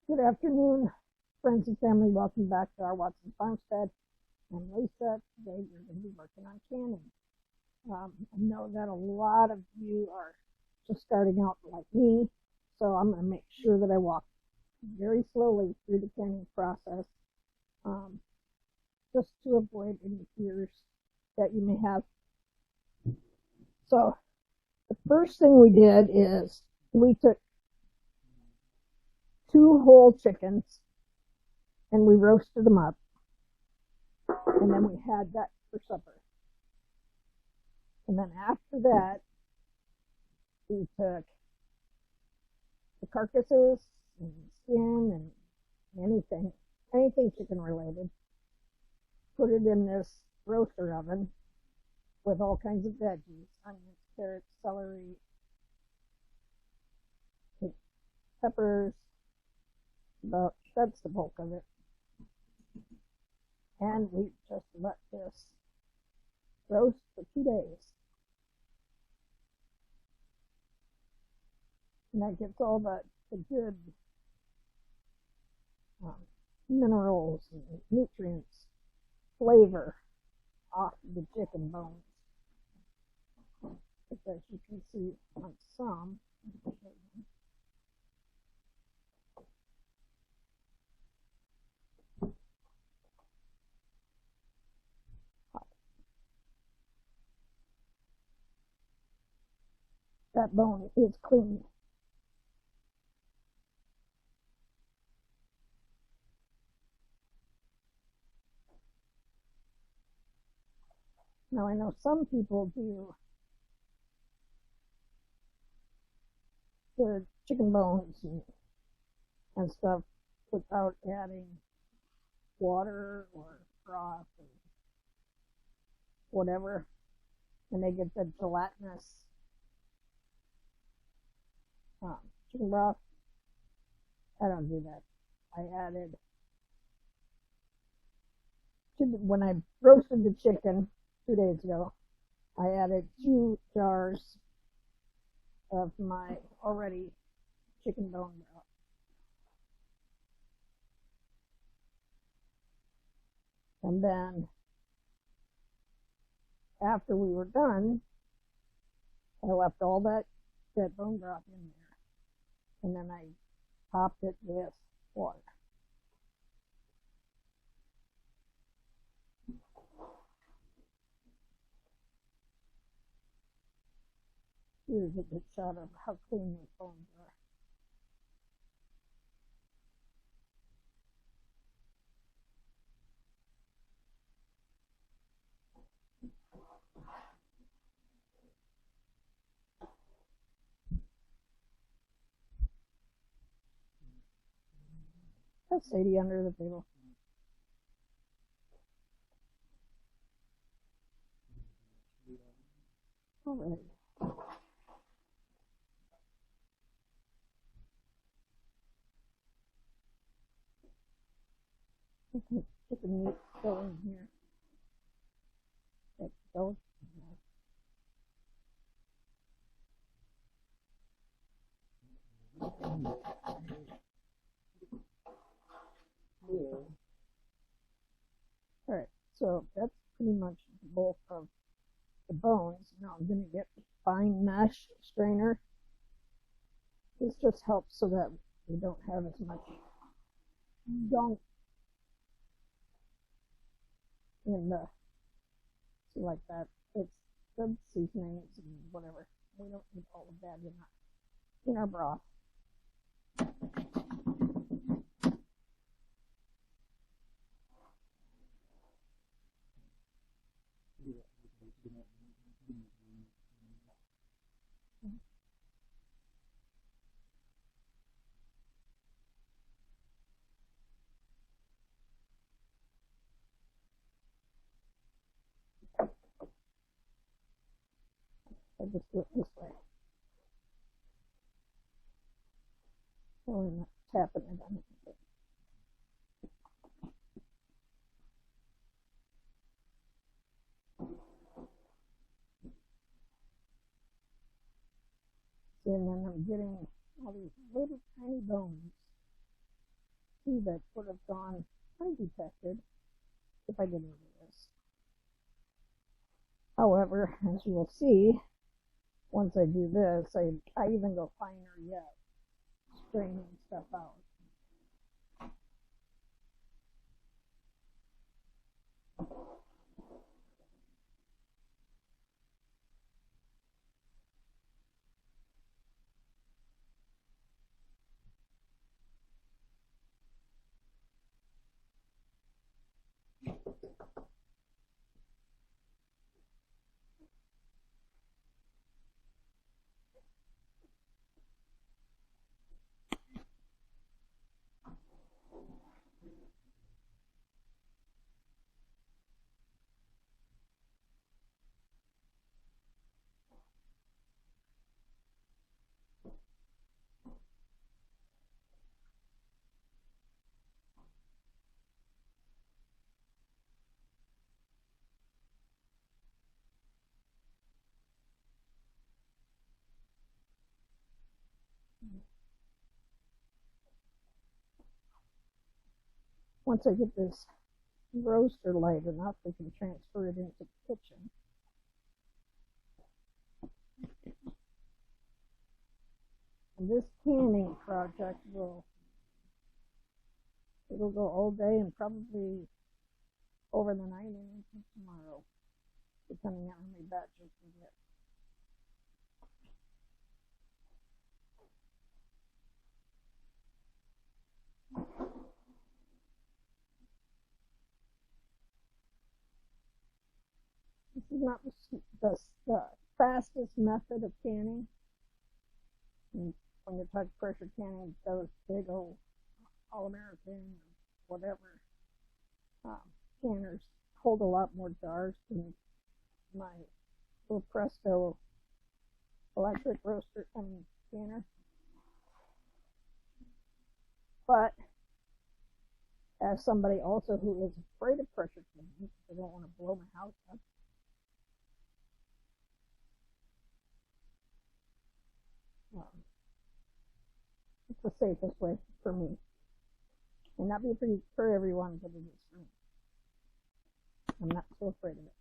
Good afternoon, friends and family. Welcome back to our Watson Farmstead. I'm Lisa. Today we're going to be working on canning. I know that a lot of you are just starting out like me, so I'm going to make sure that I walk very slowly through the canning process, um, just to avoid any fears that you may have. So the first thing we did is we took 2 whole chickens and we roasted them up, and then we had that for supper. And then after that, we took the carcasses and skin and anything chicken related, put it in this roaster oven with all kinds of veggies, onions, carrots, celery, peppers. That's the bulk of it. And we just let this roast for 2 days. And that gets all the good minerals and nutrients, flavor off the chicken bones. As you can see on some, that bone is clean. Now I know some people do their chicken bones and stuff without adding water or broth or whatever, and they get the gelatinous chicken broth. I don't do that. When I roasted the chicken 2 days ago, I added 2 jars of my already chicken bone broth. And then after we were done, I left all that bone broth in there, and then I topped it with water. Here's a good shot of how clean these bones are. That's Sadie under the table. All right. Chicken meat still in here. That's so all right, so that's pretty much the bulk of the bones. Now I'm going to get the fine mesh strainer. This just helps so that we don't have as much gunk in the, see, like that. It's good seasonings and whatever. We don't need all of that in our broth. I just do it this way. So I'm not tapping it on it. And then I'm getting all these little tiny bones two that would have gone undetected if I didn't do this. However, as you will see, once I do this, I even go finer yet, straining stuff out. Once I get this roaster light enough, I can transfer it into the kitchen. And this canning project it'll go all day and probably over the night and into tomorrow, depending on how many batches we get. This is not the fastest method of canning. And when you talk pressure canning, those big old All-American or whatever canners hold a lot more jars than my little Presto electric roaster canner. But as somebody also who is afraid of pressure canning, because I don't want to blow my house up, it's the safest way for me. May not be for everyone, but it is for me. I'm not so afraid of it.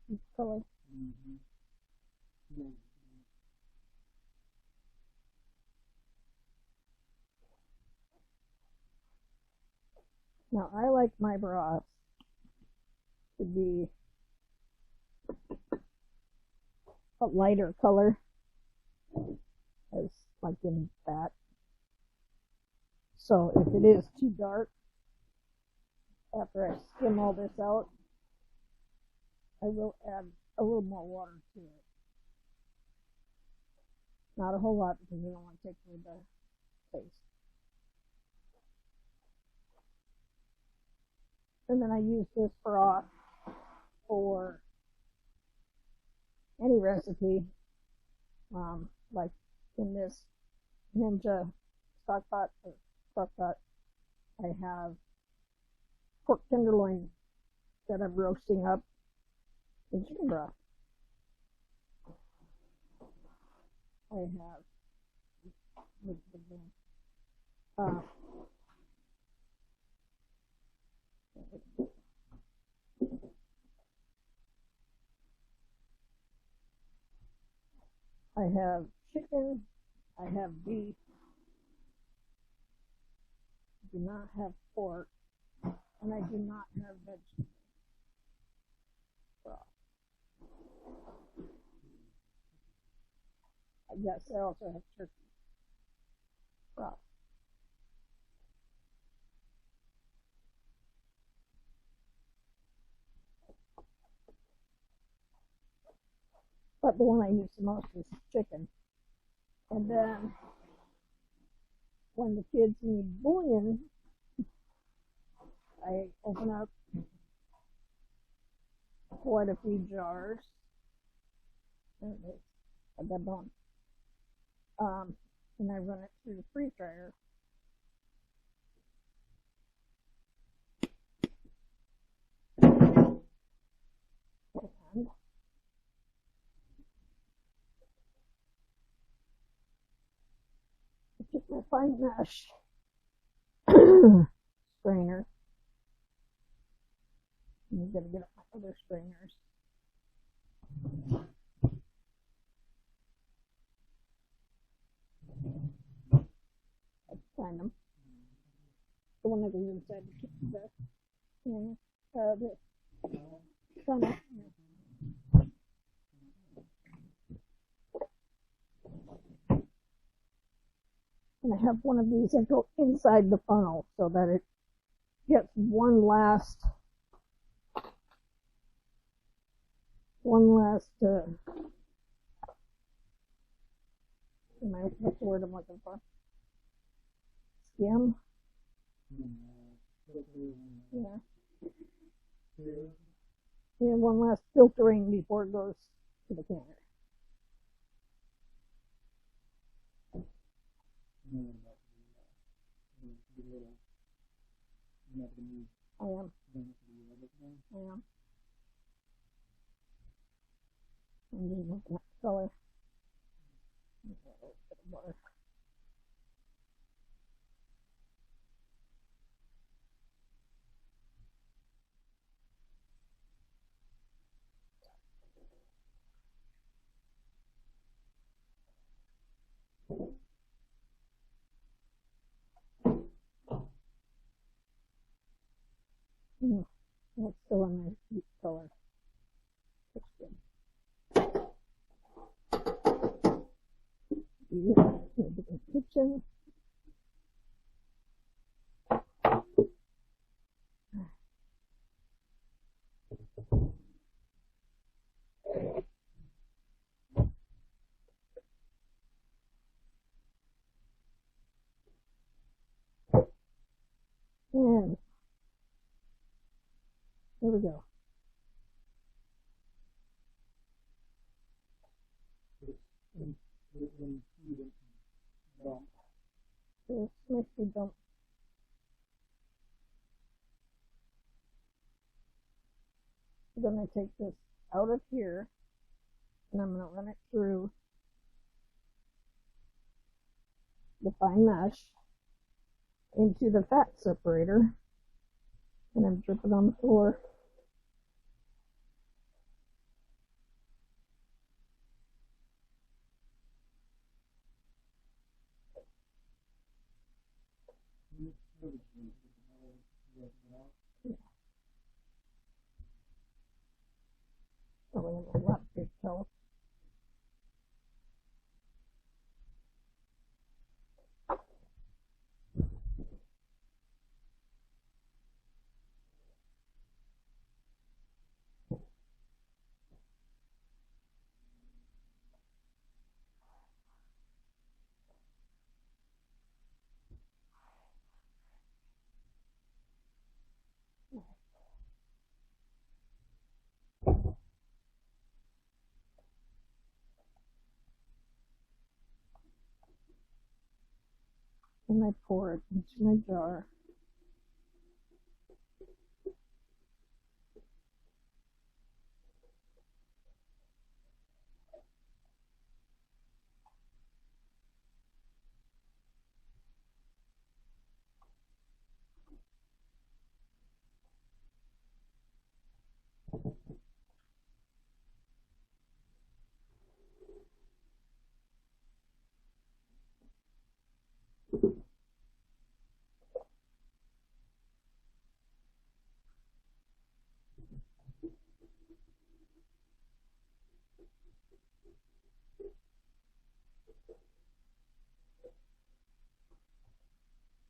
Each color. Now I like my broth to be a lighter color, as like in that. So if it is too dark, after I skim all this out, I will add a little more water to it. Not a whole lot, because we don't want to take away the taste. And then I use this broth for any recipe, like in this Ninja stock pot, I have pork tenderloin that I'm roasting up in chicken broth. I have I have chicken, I have beef, I do not have pork, and I do not have vegetables. Broth. Yes, I also have turkey broth. But the one I use the most is chicken. And then when the kids need bouillon, I open up quite a few jars. There it is. At the bone. And I run it through the freeze dryer. And I take my fine mesh strainer. And I'm gonna get up my other strainers. Find them. The one that goes inside the funnel. And I have one of these that go inside the funnel so that it gets one last what's the word I'm looking for? Skim? Yeah. Yeah, one last filtering before it goes to the canner. I am. I'm just looking at the color. That's still a nice deep color. Looks good. The kitchen. And here we go. This makes me dump. Then I take this out of here and I'm going to run it through the fine mesh into the fat separator, and I'm dripping on the floor. Probably have a lot of big cells. And I pour it into my jar.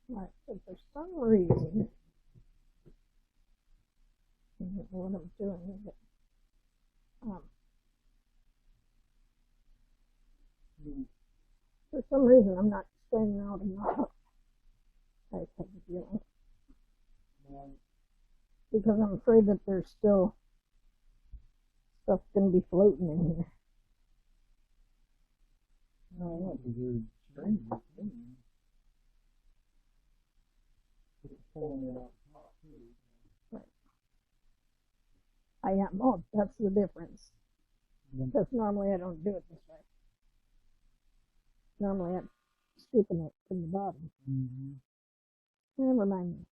Right, so for some reason, I don't know what I'm doing, but for some reason I'm not straining out enough. I have a feeling. Because I'm afraid that there's still stuff going to be floating in here. No, that'd be very strange. Right. I am. Oh, that's the difference. Because normally I don't do it this way. Normally I'm scooping it from the bottom. Never mind.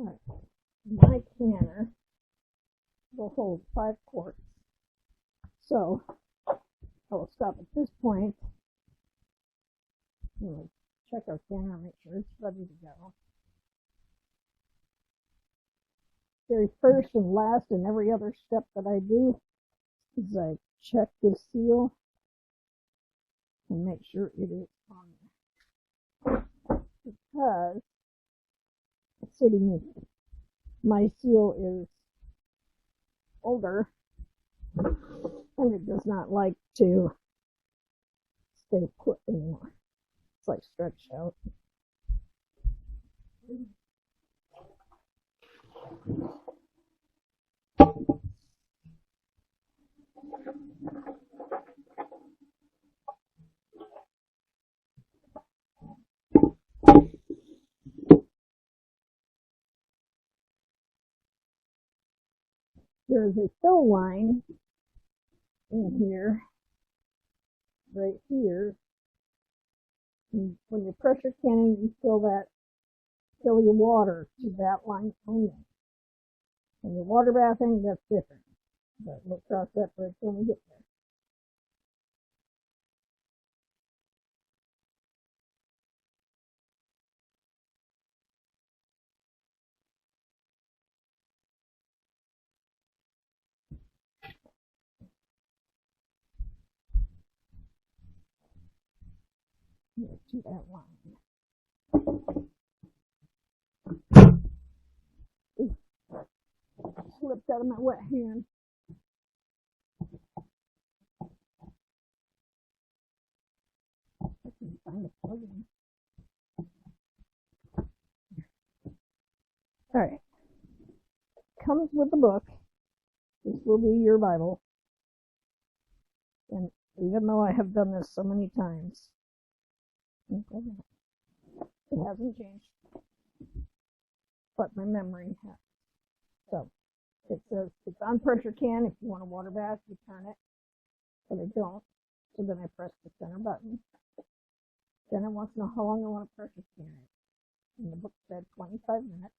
Right. My canner will hold 5 quarts. So I will stop at this point. We'll check our canner, make sure it's ready to go. Very first and last in every other step that I do is I check the seal and make sure it is on there. Because it's sitting in. My seal is older and it does not like to stay put anymore. It's like stretched out. There's a fill line in here, right here. And when you're pressure canning, you fill your water to that line only. When you're water bathing, that's different. But we'll cross that bridge when we get there. To that line. Ooh. Slipped out of my wet hand. I can find a plug in. All right. Comes with the book. This will be your Bible. And even though I have done this so many times, it hasn't changed. But my memory has. So it says it's on pressure can. If you want a water bath, you turn it. But I don't. So then I press the center button. Then it wants to know how long I want to pressure can it. And the book said 25 minutes.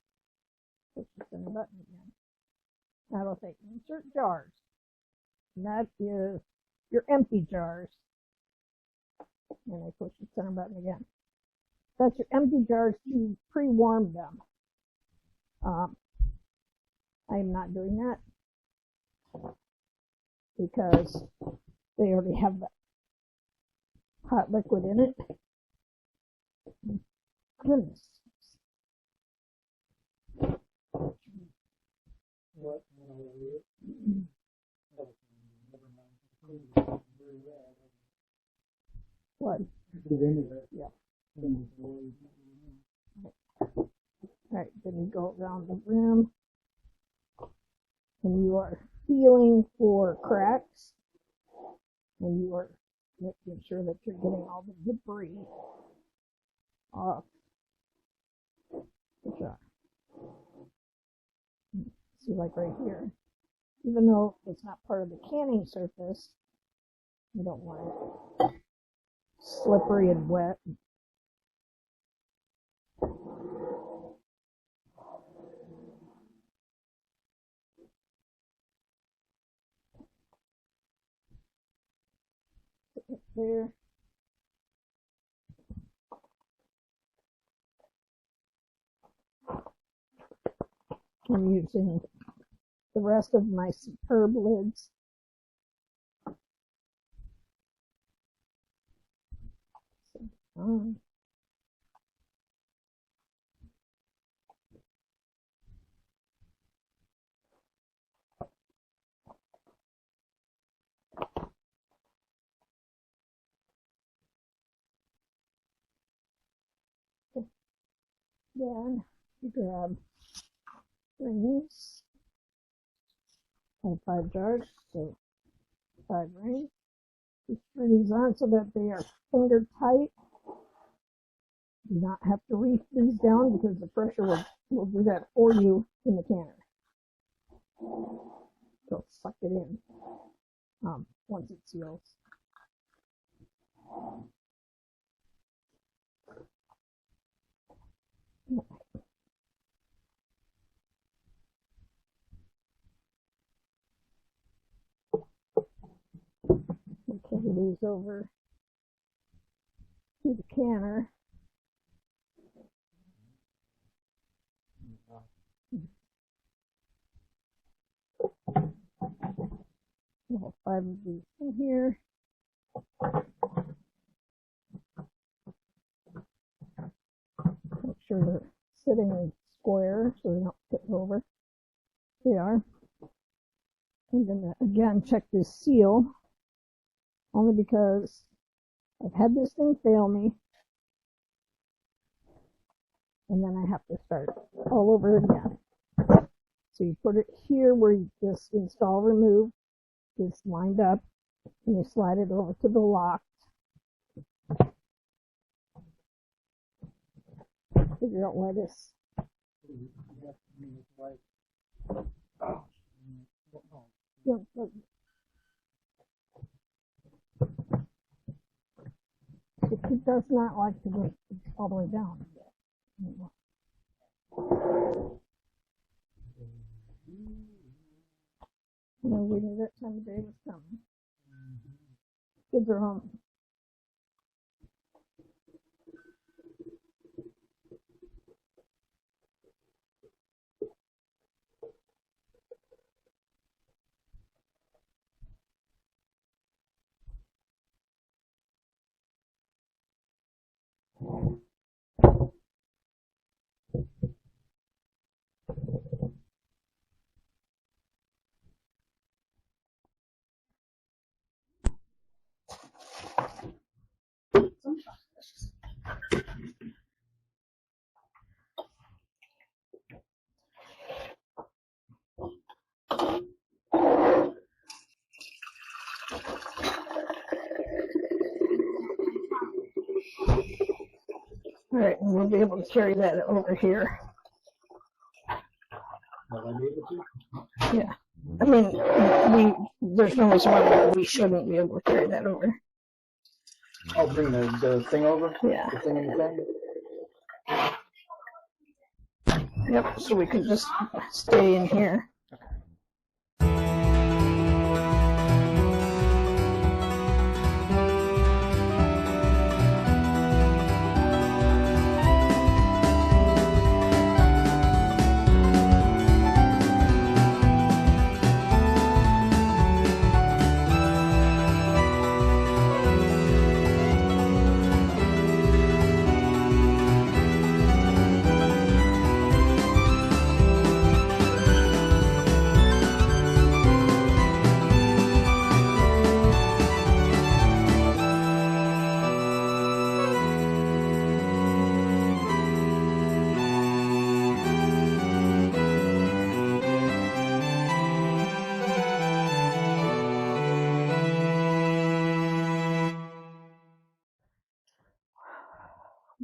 Push the center button again. Now it'll say insert jars. And that is your empty jars. And I push the center button again. That's your empty jars to pre-warm them. I am not doing that because they already have the hot liquid in it. Goodness. What? Yeah. Alright, then you go around the room and you are feeling for cracks and you are making sure that you're getting all the debris off. Good job. See, like right here, even though it's not part of the canning surface, you don't want it slippery and wet. There. I'm using the rest of my Superb lids. Then you grab rings. I have 5 jars, so 5 rings. You screw these on so that they are finger tight. Do not have to reef these down because the pressure will do that for you in the canner. So suck it in once it seals. We carry these over to the canner. We have 5 of these in here. Make sure they're sitting square so they don't tip over. They are. I'm going to again check this seal, only because I've had this thing fail me, and then I have to start all over again. So you put it here where you just install remove, it's lined up, and you slide it over to the lock. Figure out why this. It does not like to go all the way down. You know, we knew that time of day was coming. Kids are home. All right, and we'll be able to carry that over here. Yeah, I mean, there's no reason why we shouldn't be able to carry that over. Oh, bring the thing over? Yeah. The thing in the thing? Yep, so we could just stay in here.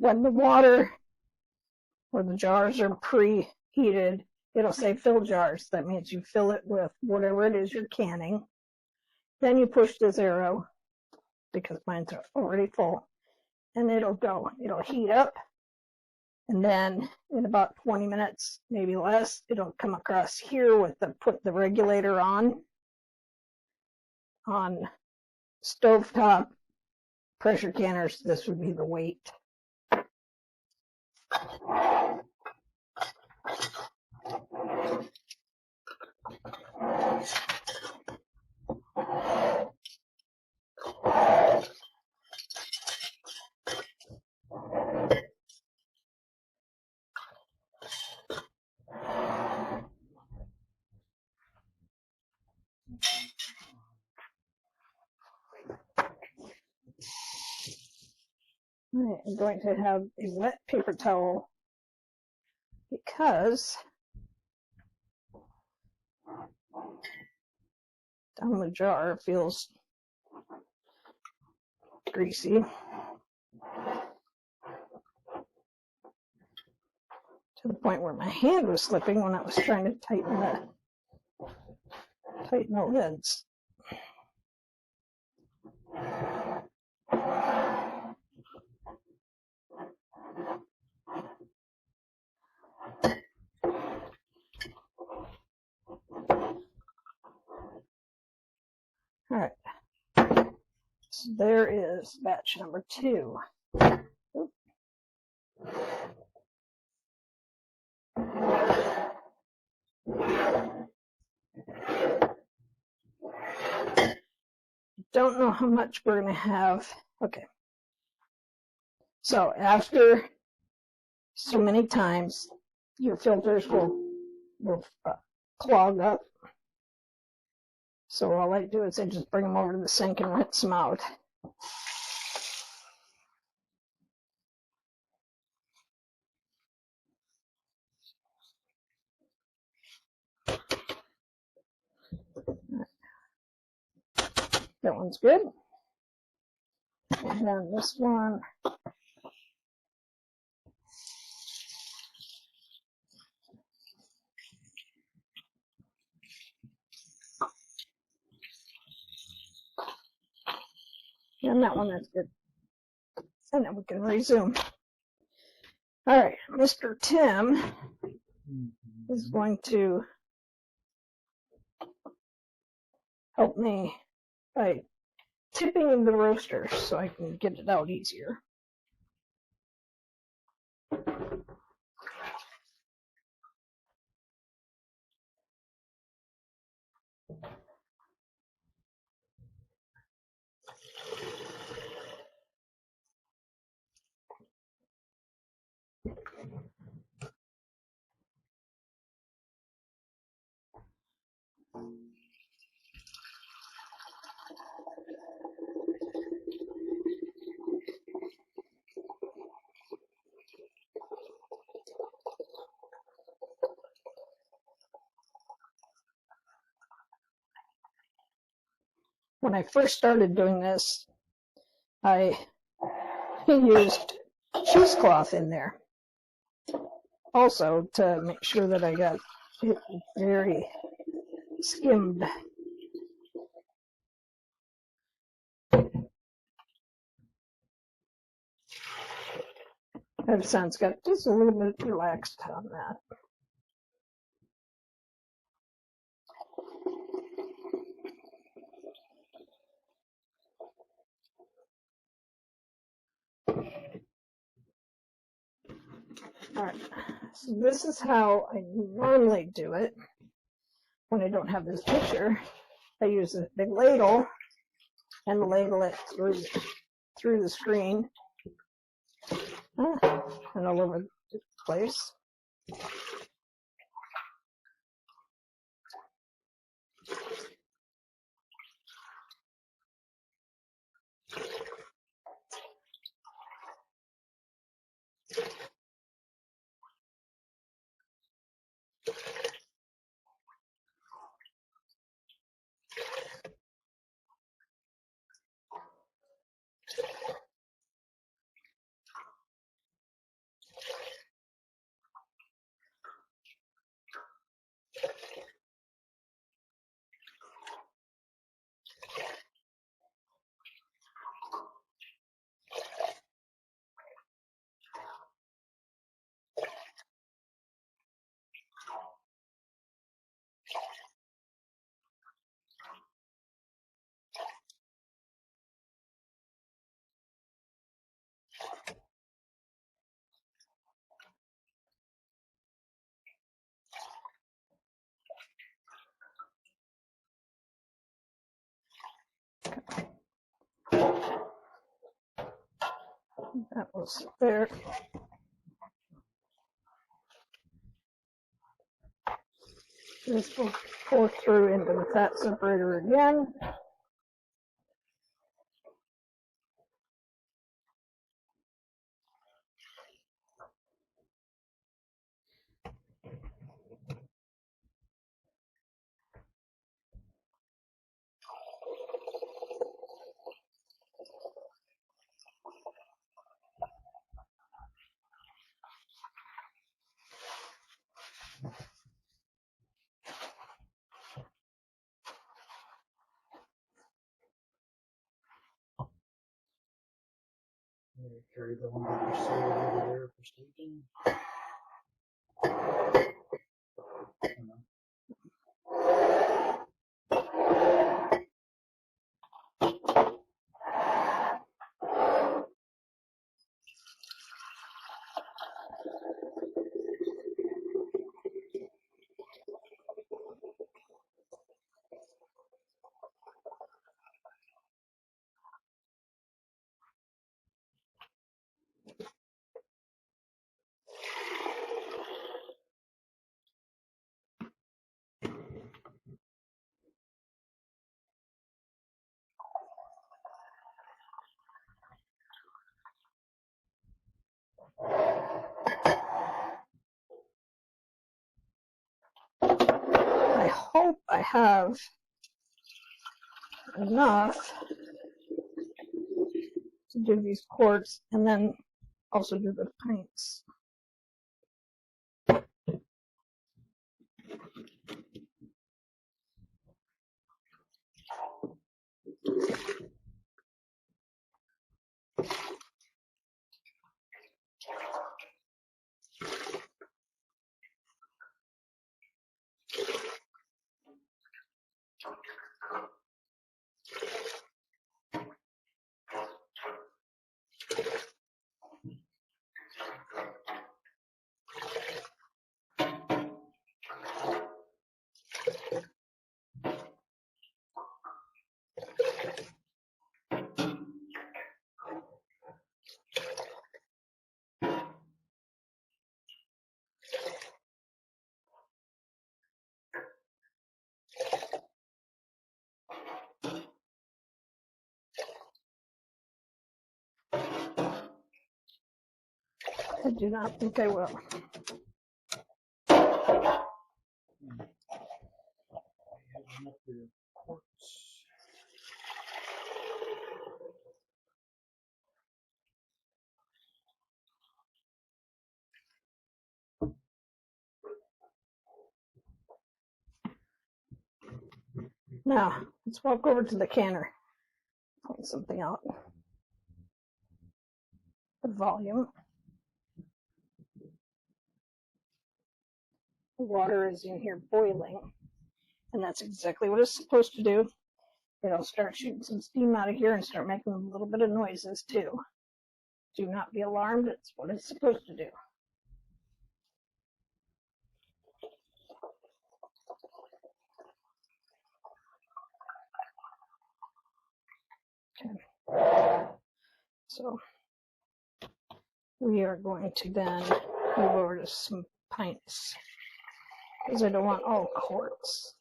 when the water or the jars are preheated, it'll say fill jars. That means you fill it with whatever it is you're canning. Then you push this arrow, because mine's already full, and it'll go. It'll heat up, and then in about 20 minutes, maybe less, it'll come across here with put the regulator on stovetop pressure canners. This would be the weight. I'm going to have a wet paper towel because down the jar feels greasy. To the point where my hand was slipping when I was trying to tighten the lids. All right, so there is batch number 2. Don't know how much we're going to have. Okay. So after so many times, your filters will clog up. So all I do is I just bring them over to the sink and rinse them out. That one's good. And then this one. And that one, that's good. And then we can resume. All right, Mr. Tim is going to help me by tipping the roaster so I can get it out easier. When I first started doing this, I used cheesecloth in there also to make sure that I got it very skimmed. That sounds got just a little bit relaxed on that. All right, so this is how I normally do it when I don't have this picture. I use a big ladle and ladle it through the screen and all over the place. That was there. This will pour through into the fat separator again. Carry the one that you sold over there for staging. I hope I have enough to do these quarts and then also do the pints. I do not think I will. Now, let's walk over to the canner. Point something out. The volume. The water is in here boiling, and that's exactly what it's supposed to do. It'll start shooting some steam out of here and start making a little bit of noises too. Do not be alarmed, it's what it's supposed to do. Okay. So we are going to then move over to some pints because I don't want all quarts.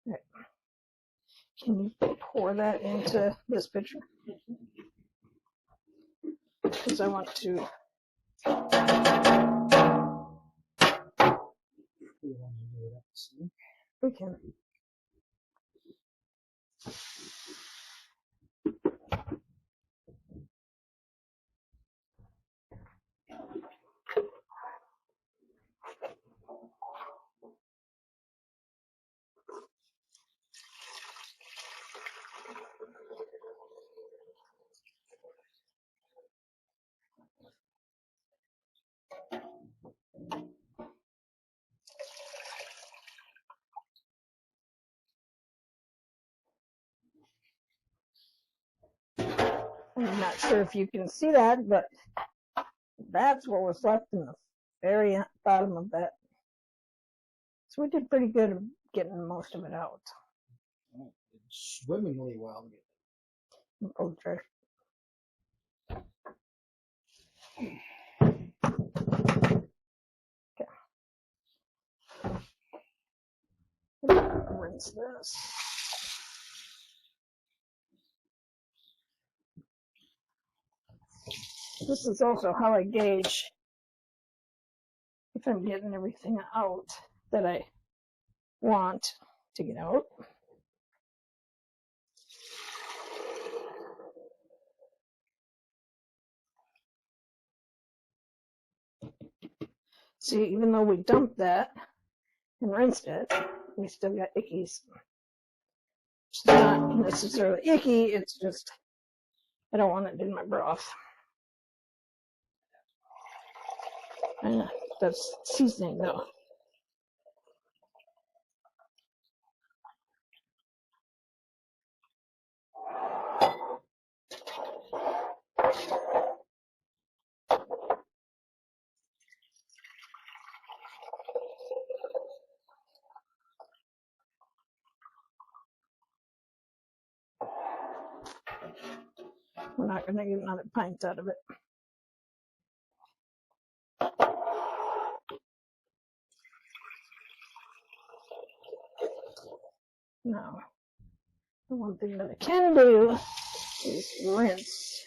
Right. Can you pour that into this pitcher? Because I want to. We can. not sure if you can see that, but that's what was left in the very bottom of that. So we did pretty good of getting most of it out. Oh, it's swimmingly well. Oh, trash. Okay. Rinse this. This is also how I gauge if I'm getting everything out that I want to get out. See, even though we dumped that and rinsed it, we still got ickies. It's not necessarily icky, it's just I don't want it in my broth. And that's seasoning though. We're not going to get another pint out of it. Now, the one thing that I can do is rinse.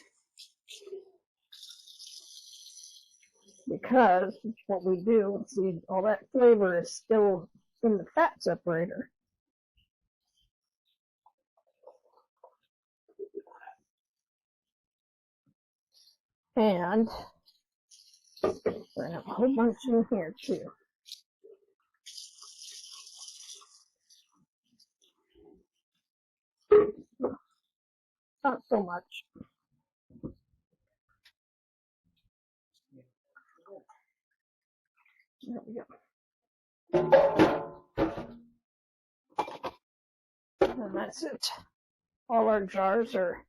Because what we do, see, all that flavor is still in the fat separator. And we're going to have a whole bunch in here too. Not so much. There we go. And that's it. All our jars are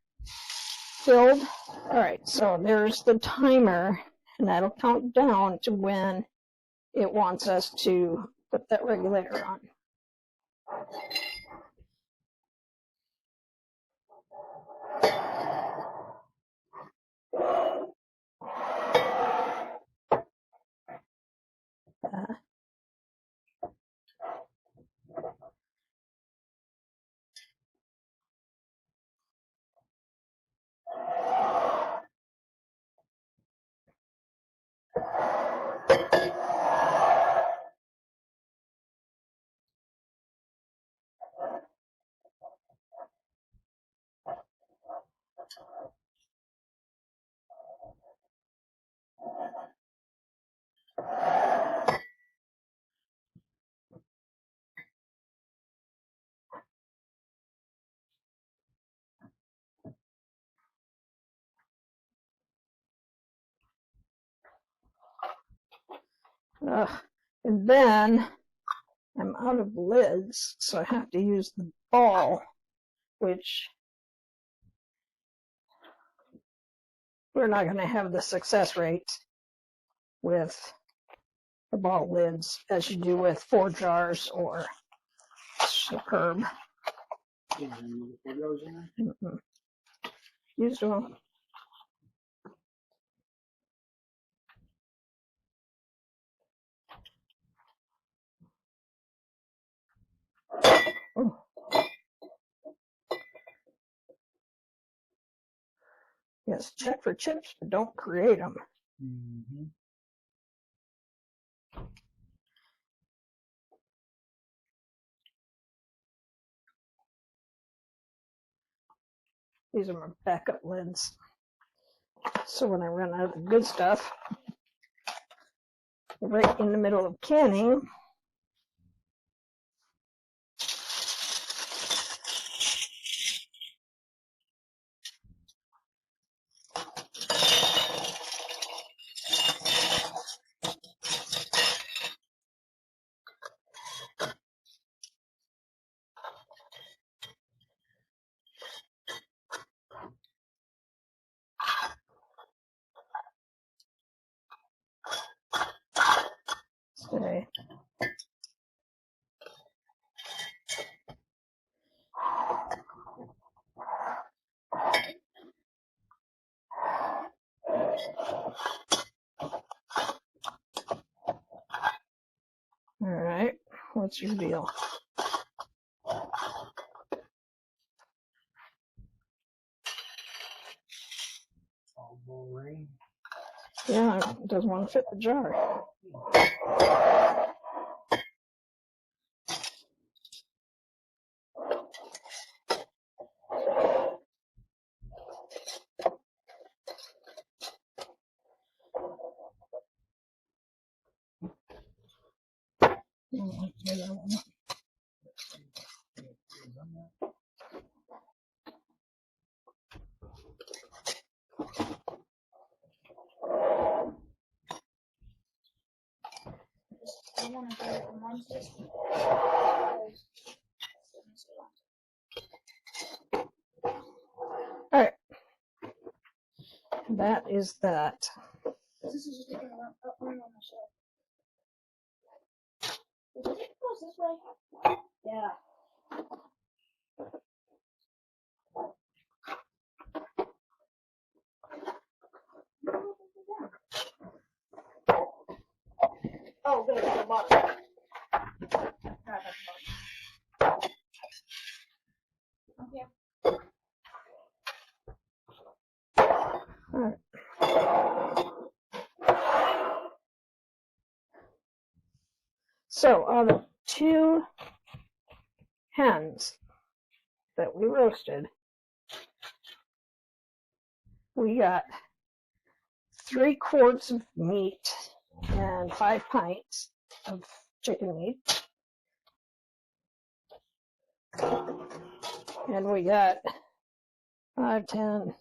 filled. All right, so there's the timer, and that'll count down to when it wants us to put that regulator on. And then I'm out of lids, so I have to use the ball, which we're not going to have the success rate with the ball lids as you do with 4 jars or Superb. Mm-hmm. Use them. Oh. Yes, check for chips, but don't create them. Mm-hmm. These are my backup lids. So when I run out of the good stuff, right in the middle of canning, Okay. All right. What's your deal? All bowl rain. Yeah, it doesn't want to fit the jar. I want to do it on Wednesdays. All right. That is that. This is just taking up room on the shelf. Does it goes this way? Yeah. Oh, good. It's a box. Okay. All right. So, out of 2 hens that we roasted, we got 3 quarts of meat and 5 pints of chicken meat. And we got 5, 10,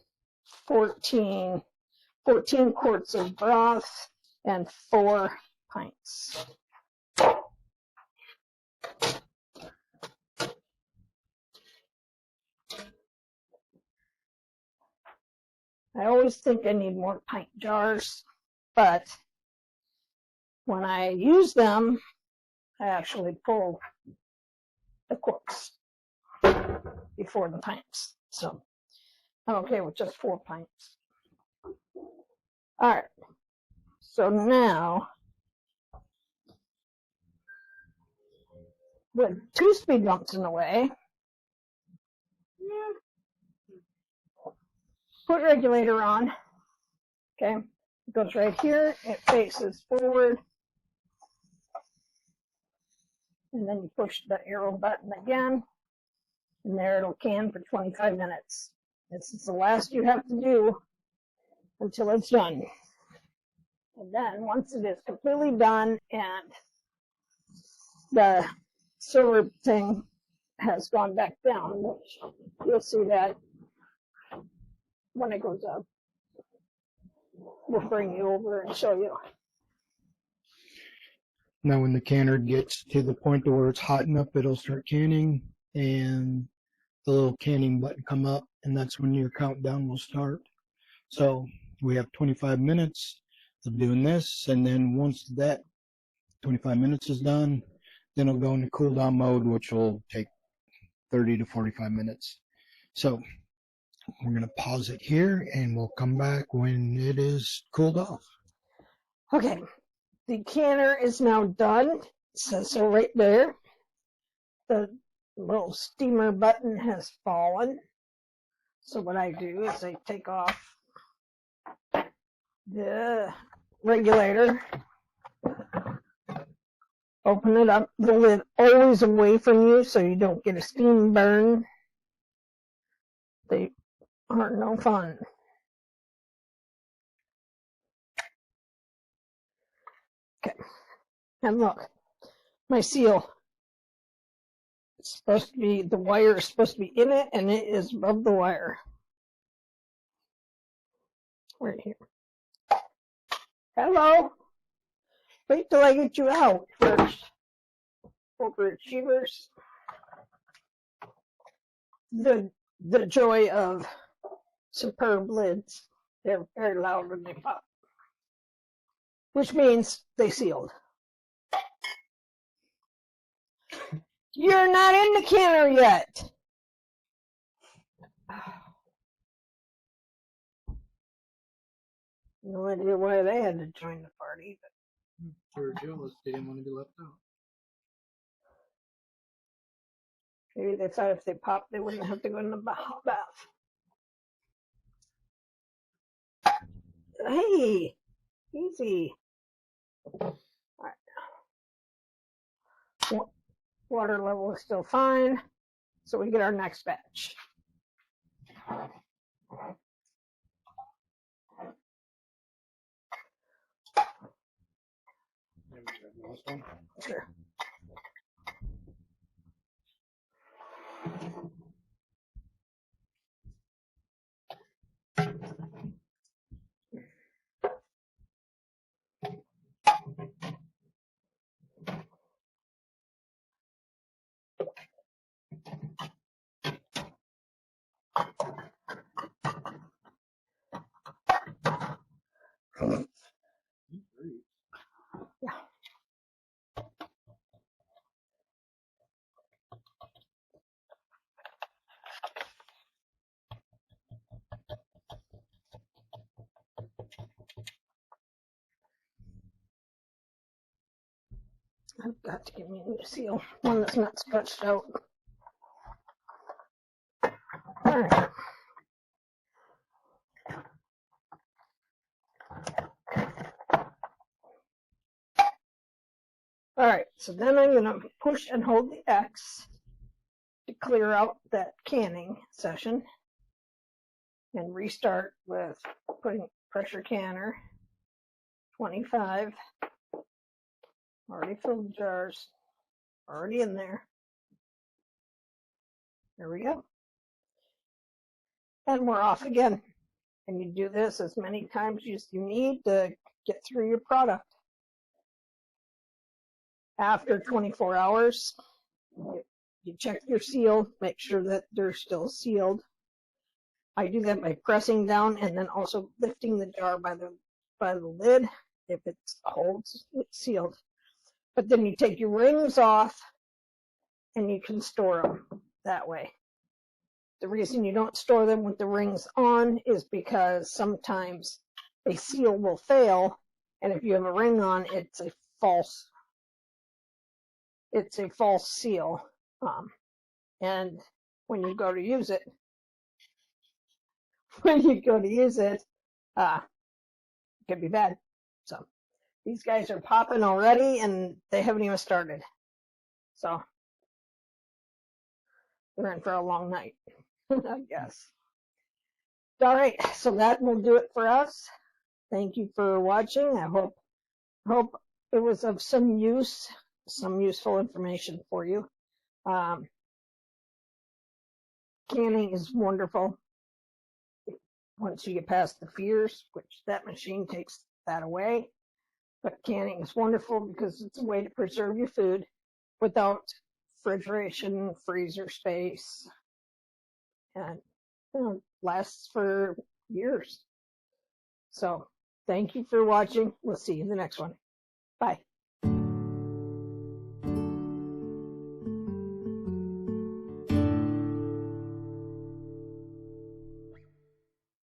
14 quarts of broth and 4 pints. I always think I need more pint jars, but when I use them, I actually pull the quarts before the pints. So I'm okay with just 4 pints. All right. So now, with 2 speed bumps in the way, put regulator on. Okay. It goes right here. It faces forward. And then you push the arrow button again. And there it'll can for 25 minutes. This is the last you have to do until it's done. And then once it is completely done and the silver thing has gone back down, you'll see that when it goes up. We'll bring you over and show you. Now when the canner gets to the point where it's hot enough, it'll start canning and the little canning button come up, and that's when your countdown will start. So we have 25 minutes of doing this, and then once that 25 minutes is done, then it'll go into cool down mode, which will take 30 to 45 minutes. So we're going to pause it here and we'll come back when it is cooled off. Okay, the canner is now done. It says so right there. The little steamer button has fallen. So what I do is I take off the regulator, open it up, the lid always away from you so you don't get a steam burn. They are no fun. Okay, and look, my seal. It's supposed to be, the wire is supposed to be in it, and it is above the wire. Right here. Hello. Wait till I get you out first. Overachievers. The joy of superb lids. They're very loud when they pop. Which means they sealed. You're not in the canner yet. No idea why they had to join the party, but They were jealous. They didn't want to be left out. maybe they thought if they popped, they wouldn't have to go in the bath. Hey, easy. All right. Water level is still fine, so we get our next batch. Sure. Yeah. I've got to get me a new seal, one that's not stretched out. All right. All right, so then I'm going to push and hold the X to clear out that canning session and restart with putting pressure canner 25. Already filled the jars, already in there. There we go. And we're off again. And you do this as many times as you need to get through your product. After 24 hours, you check your seal, make sure that they're still sealed. I do that by pressing down and then also lifting the jar by the lid. If it holds, it's sealed. But then you take your rings off and you can store them that way. The reason you don't store them with the rings on is because sometimes a seal will fail, and if you have a ring on, it's a false seal. And when you go to use it, it can be bad. So these guys are popping already, and they haven't even started. So they're in for a long night, I guess. All right, so that will do it for us. Thank you for watching. I hope it was of some use, some useful information for you. Canning is wonderful once you get past the fears, which that machine takes that away. But canning is wonderful because it's a way to preserve your food without refrigeration, freezer space, and lasts for years. So thank you for watching. We'll see you in the next one. Bye.